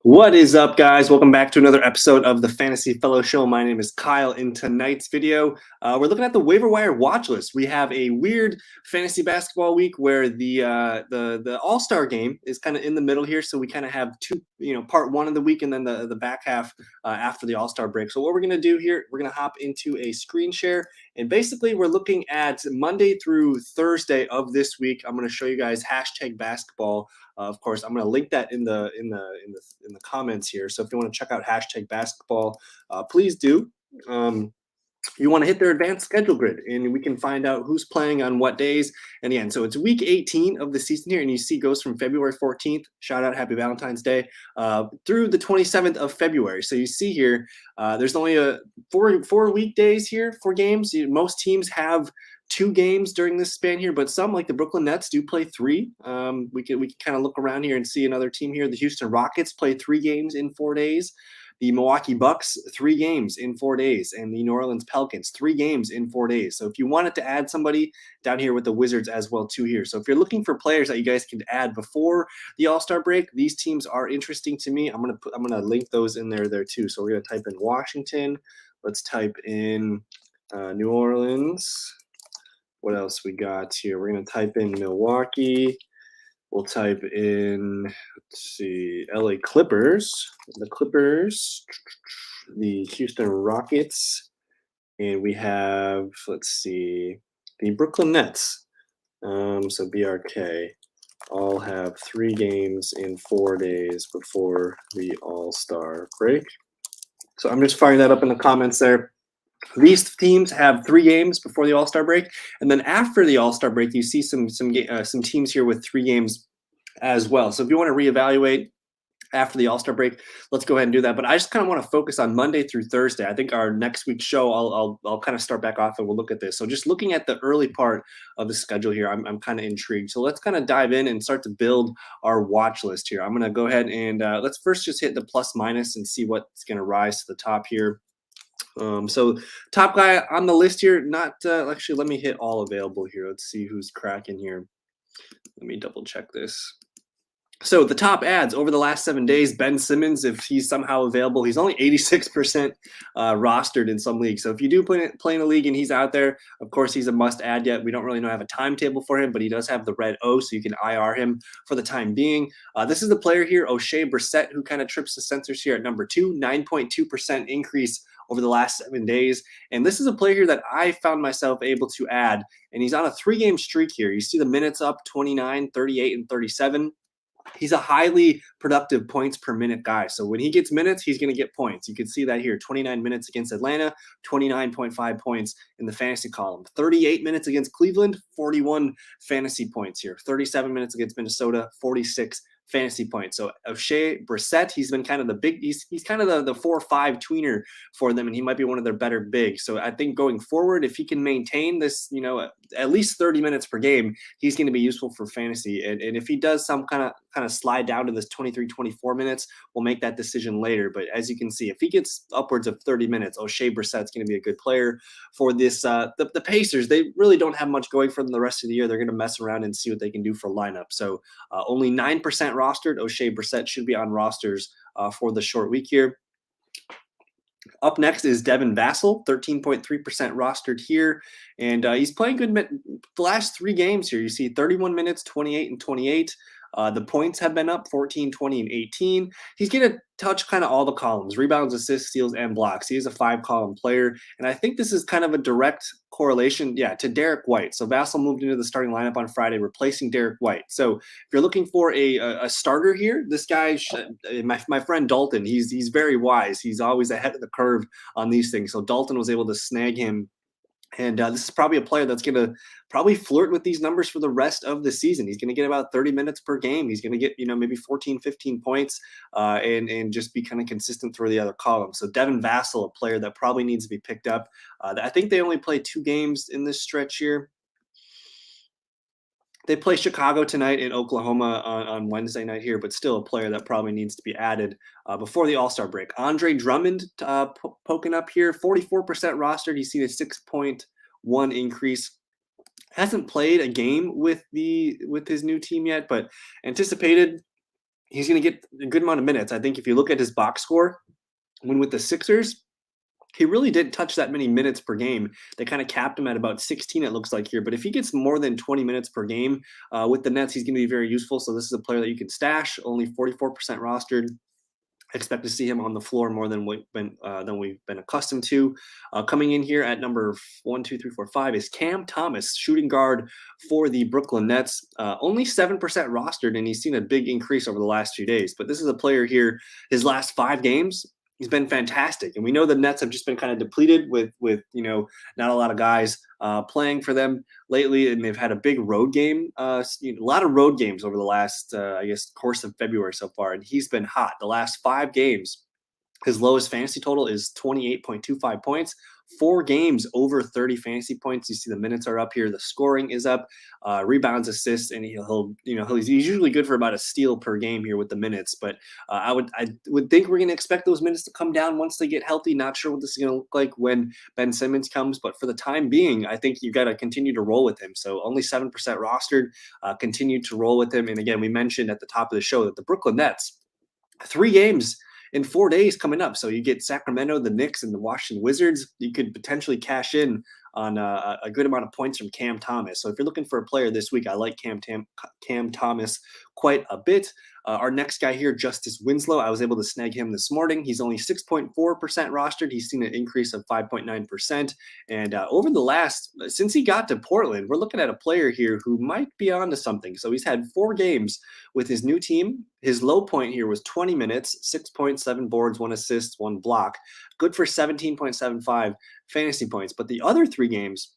What is up, guys? Welcome back to another episode of the Fantasy Fellow Show. My name is Kyle. In tonight's video, we're looking at the waiver wire watch list. We have a weird fantasy basketball week where the All Star game is kind of in the middle here. So we kind of have two, part one of the week and then the back half after the All Star break. So what we're gonna do here, we're gonna hop into a screen share, and basically we're looking at Monday through Thursday of this week. I'm gonna show you guys hashtag basketball. Of course, I'm going to link that in the comments here. So if you want to check out hashtag basketball, please do. You want to hit their advanced schedule grid, and we can find out who's playing on what days. And again, so it's week 18 of the season here, and you see it goes from February 14th. Shout out, happy Valentine's Day, through the 27th of February. So you see here, there's only four weekdays here for games. Most teams have 2 games during this span here, but some, like the Brooklyn Nets, do play 3. We can kind of look around here and see another team here. The Houston Rockets play 3 games in 4 days. The Milwaukee Bucks, 3 games in 4 days, and the New Orleans Pelicans, 3 games in 4 days. So if you wanted to add somebody down here with the Wizards as well too here. So if you're looking for players that you guys can add before the All-Star break, these teams are interesting to me. I'm gonna link those in there too. So we're gonna type in Washington. Let's type in New Orleans. What else we got here? We're going to type in Milwaukee. We'll type in, let's see, LA Clippers, the Clippers, the Houston Rockets, and we have, let's see, the Brooklyn Nets. So BRK all have 3 games in 4 days before the All-Star break. So I'm just firing that up in the comments there. These teams have 3 games before the All-Star break, and then after the All-Star break, you see some teams here with 3 games as well. So if you want to reevaluate after the All-Star break, let's go ahead and do that. But I just kind of want to focus on Monday through Thursday. I think our next week's show, I'll kind of start back off and we'll look at this. So just looking at the early part of the schedule here, I'm kind of intrigued. So let's kind of dive in and start to build our watch list here. I'm going to go ahead and let's first just hit the plus minus and see what's going to rise to the top here. So top guy on the list here, not actually, let me hit all available here. Let's see who's cracking here. Let me double check this. So the top ads over the last 7 days, Ben Simmons, if he's somehow available, he's only 86% rostered in some leagues. So if you do play in a league and he's out there, of course, he's a must add yet. We don't really have a timetable for him, but he does have the red O, so you can IR him for the time being. This is the player here, O'Shea Brissett, who kind of trips the sensors here at number 2, 9.2% increase over the last 7 days. And this is a player here that I found myself able to add, and he's on a 3-game streak here. You see the minutes up 29, 38, and 37. He's a highly productive points per minute guy. So when he gets minutes, he's going to get points. You can see that here, 29 minutes against Atlanta, 29.5 points in the fantasy column. 38 minutes against Cleveland, 41 fantasy points here. 37 minutes against Minnesota, 46 fantasy points. So O'Shea Brissett, he's been kind of the big, he's kind of the 4-5 tweener for them, and he might be one of their better bigs. So I think going forward, if he can maintain this, at least 30 minutes per game, he's going to be useful for fantasy. And if he does some kind of slide down to this 23, 24 minutes, we'll make that decision later. But as you can see, if he gets upwards of 30 minutes, O'Shea Brissett's going to be a good player for this. The Pacers, they really don't have much going for them the rest of the year. They're going to mess around and see what they can do for lineup. So only 9% rostered. O'Shea Brissett should be on rosters for the short week here. Up next is Devin Vassell, 13.3% rostered here. And he's playing good the last 3 games here. You see 31 minutes, 28, and 28. The points have been up 14, 20, and 18. He's going to touch kind of all the columns, rebounds, assists, steals, and blocks. He is a 5-column player. And I think this is kind of a direct correlation, to Derek White. So Vassell moved into the starting lineup on Friday, replacing Derek White. So if you're looking for a starter here, this guy, my friend Dalton, he's very wise. He's always ahead of the curve on these things. So Dalton was able to snag him. And this is probably a player that's going to probably flirt with these numbers for the rest of the season. He's going to get about 30 minutes per game. He's going to get, maybe 14, 15 points and just be kind of consistent through the other columns. So Devin Vassell, a player that probably needs to be picked up. I think they only play 2 games in this stretch here. They play Chicago tonight and Oklahoma on Wednesday night here, but still a player that probably needs to be added before the All-Star break. Andre Drummond poking up here, 44% rostered. You see the 6.1 increase. Hasn't played a game with his new team yet, but anticipated he's going to get a good amount of minutes. I think if you look at his box score, when with the Sixers, he really didn't touch that many minutes per game. They kind of capped him at about 16, it looks like here. But if he gets more than 20 minutes per game with the Nets, he's going to be very useful. So this is a player that you can stash, only 44% rostered. Expect to see him on the floor more than we've been accustomed to. Coming in here at number 1, 2, 3, 4, 5 is Cam Thomas, shooting guard for the Brooklyn Nets. Only 7% rostered, and he's seen a big increase over the last few days. But this is a player here, his last 5 games, he's been fantastic. And we know the Nets have just been kind of depleted with not a lot of guys playing for them lately, and they've had a big road game, a lot of road games over the last, course of February so far, and he's been hot. The last 5 games, his lowest fantasy total is 28.25 points. 4 games over 30 fantasy points. You see the minutes are up here. The scoring is up. Rebounds, assists, and he's usually good for about a steal per game here with the minutes. But I would think we're going to expect those minutes to come down once they get healthy. Not sure what this is going to look like when Ben Simmons comes, but for the time being, I think you've got to continue to roll with him. So only 7% rostered. Continue to roll with him. And again, we mentioned at the top of the show that the Brooklyn Nets, 3 games in 4 days coming up. So you get Sacramento, the Knicks, and the Washington Wizards. You could potentially cash in on a good amount of points from Cam Thomas. So if you're looking for a player this week, I like Cam Thomas quite a bit. Our next guy here, Justice Winslow, I was able to snag him this morning. He's only 6.4% rostered. He's seen an increase of 5.9%. And over the since he got to Portland, we're looking at a player here who might be onto something. So he's had 4 games with his new team. His low point here was 20 minutes, 6.7 boards, 1 assist, 1 block. Good for 17.75 fantasy points. But the other 3 games,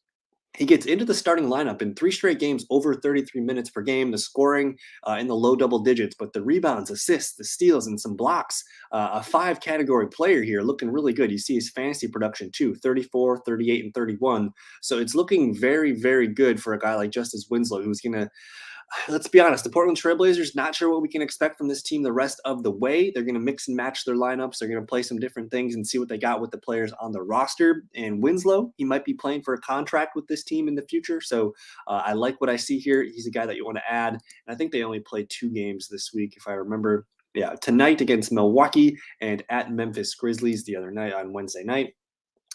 he gets into the starting lineup in 3 straight games over 33 minutes per game. The scoring in the low double digits, but the rebounds, assists, the steals, and some blocks. A 5-category player here, looking really good. You see his fantasy production too, 34, 38, and 31. So it's looking very, very good for a guy like Justice Winslow, who's going to, let's be honest, the Portland Trailblazers, not sure what we can expect from this team the rest of the way. They're going to mix and match their lineups. They're going to play some different things and see what they got with the players on the roster. And Winslow, he might be playing for a contract with this team in the future. So I like what I see here. He's a guy that you want to add. And I think they only played 2 games this week, if I remember. Yeah, tonight against Milwaukee and at Memphis Grizzlies the other night on Wednesday night.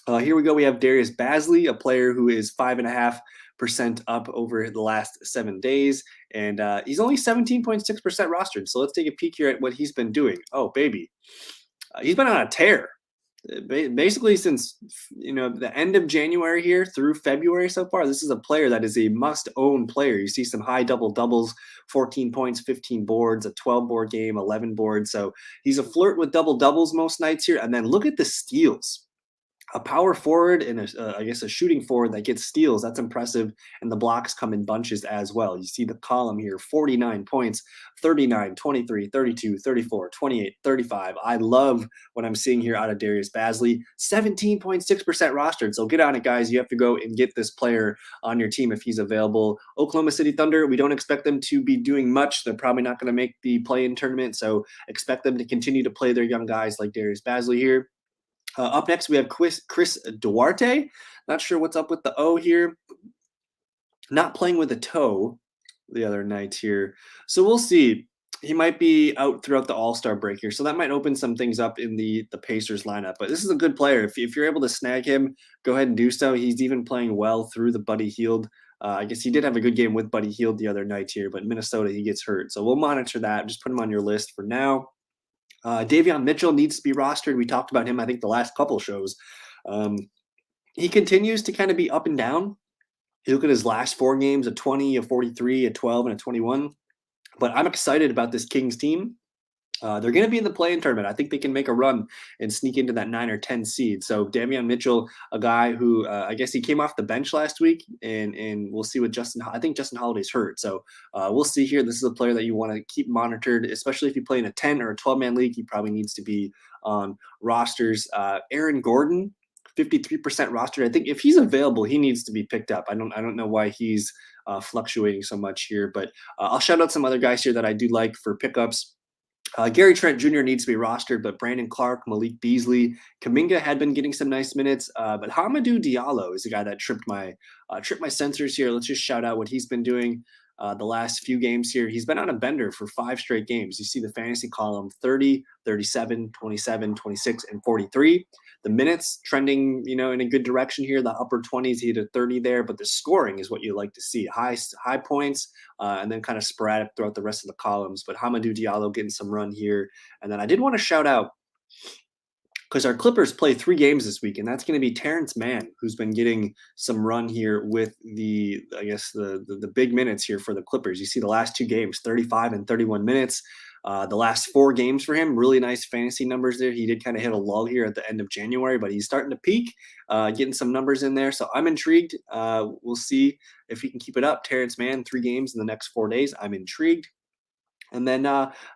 Here we go. We have Darius Bailey, a player who is 5.5% up over the last 7 days, and he's only 17.6% rostered. So let's take a peek here at what he's been doing. Oh, baby. He's been on a tear. Basically since the end of January here through February so far. This is a player that is a must-own player. You see some high double-doubles, 14 points, 15 boards, a 12-board game, 11 boards. So he's a flirt with double-doubles most nights here. And then look at the steals. A power forward and a shooting forward that gets steals. That's impressive. And the blocks come in bunches as well. You see the column here, 49 points, 39, 23, 32, 34, 28, 35. I love what I'm seeing here out of Darius Bailey. 17.6% rostered. So get on it, guys. You have to go and get this player on your team if he's available. Oklahoma City Thunder, we don't expect them to be doing much. They're probably not going to make the play-in tournament. So expect them to continue to play their young guys like Darius Bailey here. Up next, we have Chris Duarte. Not sure what's up with the O here. Not playing with a toe the other night here. So we'll see. He might be out throughout the All-Star break here. So that might open some things up in the Pacers lineup. But this is a good player. If you're able to snag him, go ahead and do so. He's even playing well through the Buddy Hield. I guess he did have a good game with Buddy Hield the other night here. But Minnesota, he gets hurt. So we'll monitor that. Just put him on your list for now. Damion Mitchell needs to be rostered. We talked about him, I think, the last couple shows. He continues to kind of be up and down. You look at his last 4 games, a 20, a 43, a 12, and a 21. But I'm excited about this Kings team. They're going to be in the play-in tournament. I think they can make a run and sneak into that 9 or 10 seed. So Damion Mitchell, a guy who I guess he came off the bench last week, and we'll see what I think Justin Holiday's hurt. So we'll see here. This is a player that you want to keep monitored, especially if you play in a 10 or a 12-man league. He probably needs to be on rosters. Aaron Gordon, 53% rostered. I think if he's available, he needs to be picked up. I don't know why he's fluctuating so much here, but I'll shout out some other guys here that I do like for pickups. Gary Trent Jr. needs to be rostered, but Brandon Clarke, Malik Beasley, Kuminga had been getting some nice minutes. But Hamidou Diallo is the guy that tripped my sensors here. Let's just shout out what he's been doing. The last few games here, he's been on a bender for 5 straight games. You see the fantasy column 30, 37, 27, 26, and 43. The minutes trending, in a good direction here. The upper 20s, he hit a 30 there, but the scoring is what you like to see. High points, and then kind of sporadic throughout the rest of the columns. But Hamidou Diallo getting some run here. And then I did want to shout out, because our Clippers play 3 games this week, and that's going to be Terrence Mann, who's been getting some run here with the big minutes here for the Clippers. You see the last 2 games, 35 and 31 minutes. The last 4 games for him, really nice fantasy numbers there. He did kind of hit a lull here at the end of January, but he's starting to peak, getting some numbers in there. So I'm intrigued. We'll see if he can keep it up. Terrence Mann, 3 games in the next 4 days. I'm intrigued. And then,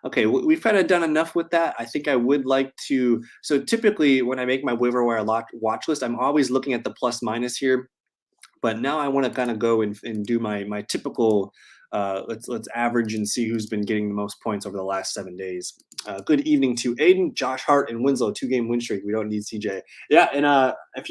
okay, we've kind of done enough with that. I think I would like to. So typically, when I make my waiver wire watch list, I'm always looking at the plus minus here. But now I want to kind of go and do my typical. Let's average and see who's been getting the most points over the last 7 days. Good evening to Aiden, Josh Hart, and Winslow. 2-game win streak. We don't need CJ. Yeah, and if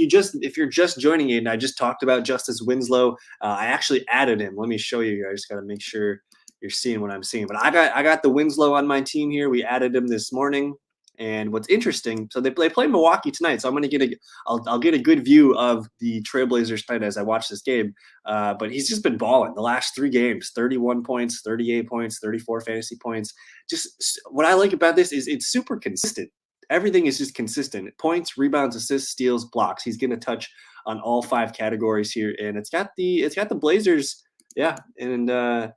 you're just joining Aiden, I just talked about Justice Winslow. I actually added him. Let me show you. I just got to make sure you're seeing what I'm seeing. But I got the Winslow on my team here. We added him this morning. And what's interesting, so they play Milwaukee tonight. So I'm going to I'll get a good view of the Trailblazers tonight as I watch this game. But he's just been balling the last 3 games: 31 points, 38 points, 34 fantasy points. Just what I like about this is it's super consistent. Everything is just consistent: points, rebounds, assists, steals, blocks. He's going to touch on all 5 categories here, and it's got the Blazers, yeah, and.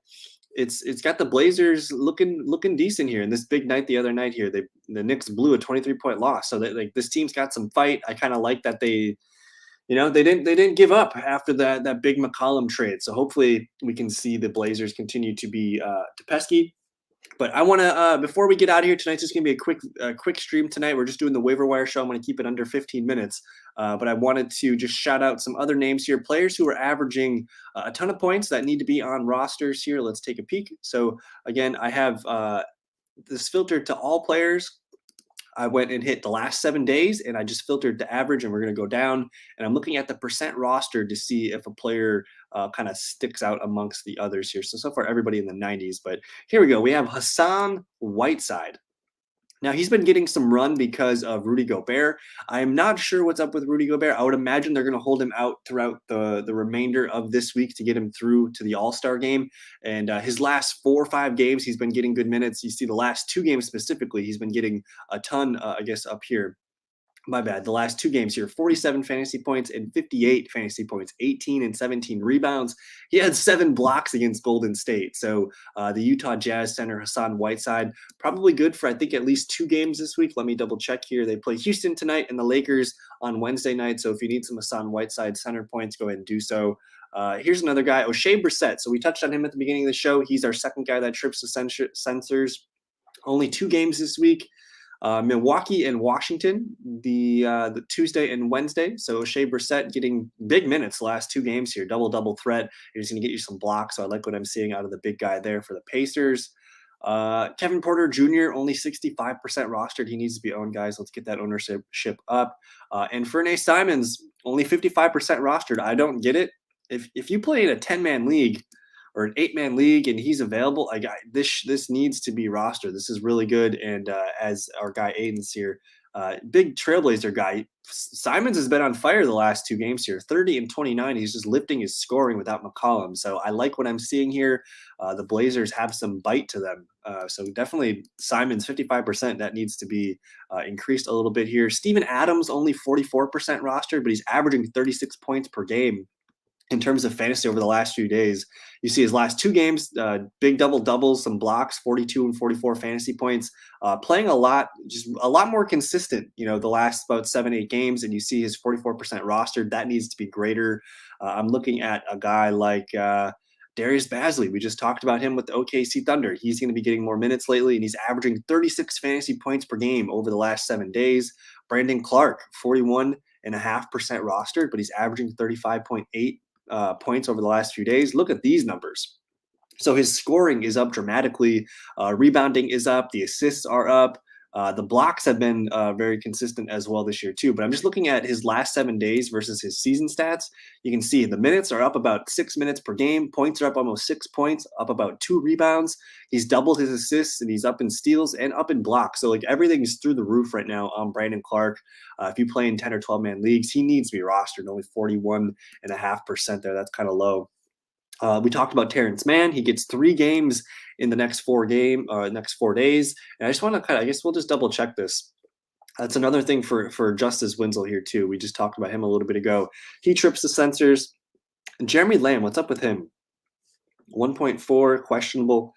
It's got the Blazers looking decent here. And this big night the other night here, the Knicks blew a 23-point loss. So this team's got some fight. I kind of like that they didn't give up after that big McCollum trade. So hopefully we can see the Blazers continue to be pesky. But I want to, before we get out of here, tonight's just going to be a quick stream tonight. We're just doing the waiver wire show. I'm going to keep it under 15 minutes. But I wanted to just shout out some other names here, players who are averaging a ton of points that need to be on rosters here. Let's take a peek. So again, I have this filtered to all players. I went and hit the last 7 days, and I just filtered to average, and we're going to go down. And I'm looking at the percent roster to see if a player kind of sticks out amongst the others here. So far, everybody in the 90s. But here we go. We have Hassan Whiteside. Now, he's been getting some run because of Rudy Gobert. I'm not sure what's up with Rudy Gobert. I would imagine they're going to hold him out throughout the remainder of this week to get him through to the All-Star game. And his last 4 or 5 games, he's been getting good minutes. You see the last 2 games specifically, he's been getting a ton, I guess, up here. My bad. The last 2 games here, 47 fantasy points and 58 fantasy points, 18 and 17 rebounds. He had 7 blocks against Golden State. So the Utah Jazz center, Hassan Whiteside, probably good for, I think, at least 2 games this week. Let me double check here. They play Houston tonight and the Lakers on Wednesday night. So if you need some Hassan Whiteside center points, go ahead and do so. Here's another guy, O'Shea Brissett. So we touched on him at the beginning of the show. He's our second guy that trips the sensors. Only 2 games this week. Milwaukee and Washington, the Tuesday and Wednesday. So O'Shea Brissett getting big minutes the last 2 games here, double threat. He's going to get you some blocks. So I like what I'm seeing out of the big guy there for the Pacers. Kevin Porter Jr., only 65% rostered. He needs to be owned, guys. Let's get that ownership up. And Fernay Simons, only 55% rostered. I don't get it. If you play in a 10-man league or an 8-man league and he's available, this needs to be rostered. This is really good. And as our guy Aiden's here, big Trailblazer guy, Simons has been on fire the last 2 games here, 30 and 29. He's just lifting his scoring without McCollum. So I like what I'm seeing here. The Blazers have some bite to them. So definitely Simons, 55%, that needs to be increased a little bit here. Steven Adams, only 44% rostered, but he's averaging 36 points per game. In terms of fantasy over the last few days, you see his last 2 games, big doubles, some blocks, 42 and 44 fantasy points, playing a lot, just a lot more consistent, the last about 7-8 games. And you see his 44% rostered. That needs to be greater. I'm looking at a guy like Darius Bailey. We just talked about him with the OKC Thunder. He's going to be getting more minutes lately, and he's averaging 36 fantasy points per game over the last 7 days. Brandon Clarke, 41.5% rostered, but he's averaging 35.8 points over the last few days. Look at these numbers. So his scoring is up dramatically. Rebounding is up. The assists are up. The blocks have been very consistent as well this year too. But I'm just looking at his last 7 days versus his season stats. You can see the minutes are up about 6 minutes per game. Points are up almost 6 points, up about 2 rebounds. He's doubled his assists, and he's up in steals and up in blocks. So like everything is through the roof right now on Brandon Clarke. If you play in 10 or 12 man leagues, he needs to be rostered. Only 41.5% there. That's kind of low. We talked about Terrence Mann. He gets 3 games in the next 4 days. And I just want to I guess we'll just double check this. That's another thing for Justice Winslow here too. We just talked about him a little bit ago. He trips the sensors. And Jeremy Lamb, what's up with him? 1.4, questionable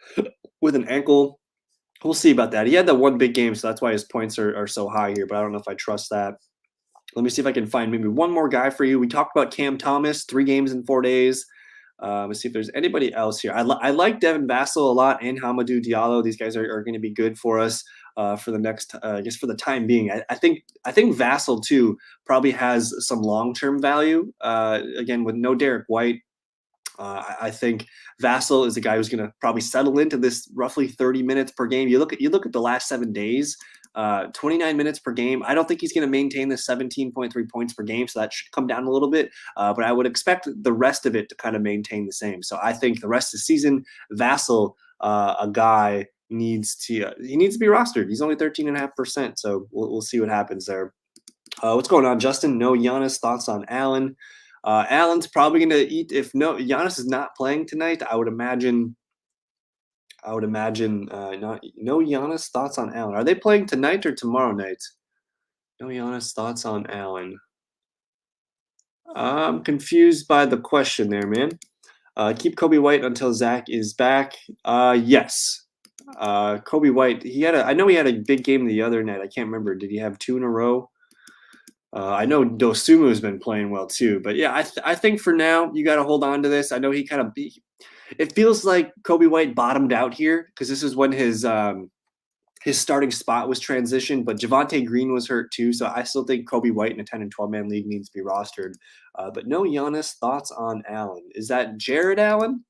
with an ankle. We'll see about that. He had that one big game, so that's why his points are so high here, but I don't know if I trust that. Let me see if I can find maybe one more guy for you. We talked about Cam Thomas, 3 games in 4 days. Let's see if there's anybody else here. I like Devin Vassell a lot and Hamidou Diallo. These guys are going to be good for us for the next, I guess for the time being. I think Vassell too probably has some long-term value. Again, with no Derek White, I think Vassell is a guy who's going to probably settle into this roughly 30 minutes per game. You look at the last 7 days. 29 minutes per game. I don't think he's going to maintain the 17.3 points per game, so that should come down a little bit. But I would expect the rest of it to kind of maintain the same. So I think the rest of the season, Vassell, a guy needs to be rostered. He's only 13.5%, so we'll see what happens there. What's going on, Justin? No Giannis. Thoughts on Allen? Allen's probably going to eat. If Giannis is not playing tonight, I would imagine no Giannis. Thoughts on Allen? Are they playing tonight or tomorrow night? No Giannis. Thoughts on Allen? I'm confused by the question there, man. Keep Kobe White until Zach is back. Yes. Kobe White. I know he had a big game the other night. I can't remember. Did he have 2 in a row? I know Dosumu has been playing well too, but yeah, I think for now you got to hold on to this. I know he kind of it feels like Kobe White bottomed out here because this is when his starting spot was transitioned, but Javonte Green was hurt too, so I still think Kobe White in a 10 and 12 man league needs to be rostered. But no Giannis. Thoughts on Allen? Is that Jared Allen?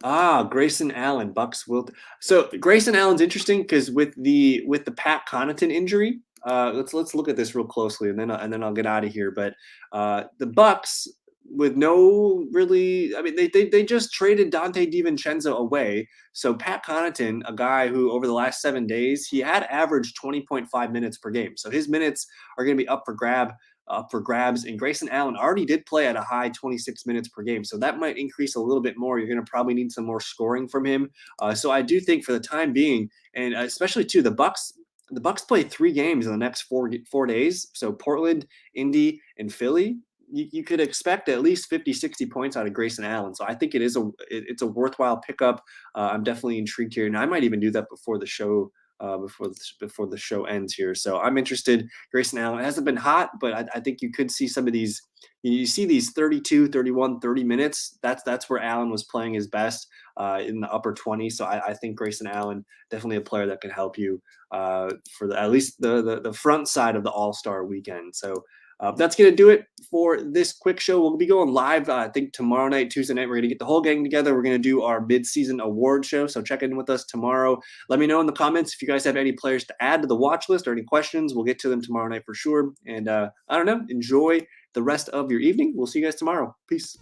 Grayson Allen, Bucks will. So Grayson Allen's interesting because with the Pat Connaughton injury. Let's look at this real closely, and then I'll get out of here. But the Bucks, with no really, I mean, they just traded Dante DiVincenzo away. So Pat Connaughton, a guy who over the last 7 days he had averaged 20.5 minutes per game. So his minutes are going to be up for grabs. And Grayson Allen already did play at a high 26 minutes per game, so that might increase a little bit more. You're going to probably need some more scoring from him. So I do think for the time being, and especially too, the Bucks play 3 games in the next 4 days. So Portland, Indy, and Philly. You could expect at least 50, 60 points out of Grayson Allen. So I think it's a worthwhile pickup. I'm definitely intrigued here, and I might even do that before the show. Before the show ends here. So I'm interested. Grayson Allen, it hasn't been hot, but I think you could see some of these. You see these 32, 31, 30 minutes. That's where Allen was playing his best in the upper 20s. So I think Grayson Allen, definitely a player that can help you for at least the front side of the All-Star weekend. So that's going to do it for this quick show. We'll be going live, I think, tomorrow night, Tuesday night. We're going to get the whole gang together. We're going to do our mid-season award show, so check in with us tomorrow. Let me know in the comments if you guys have any players to add to the watch list or any questions. We'll get to them tomorrow night for sure. And I don't know, enjoy the rest of your evening. We'll see you guys tomorrow. Peace.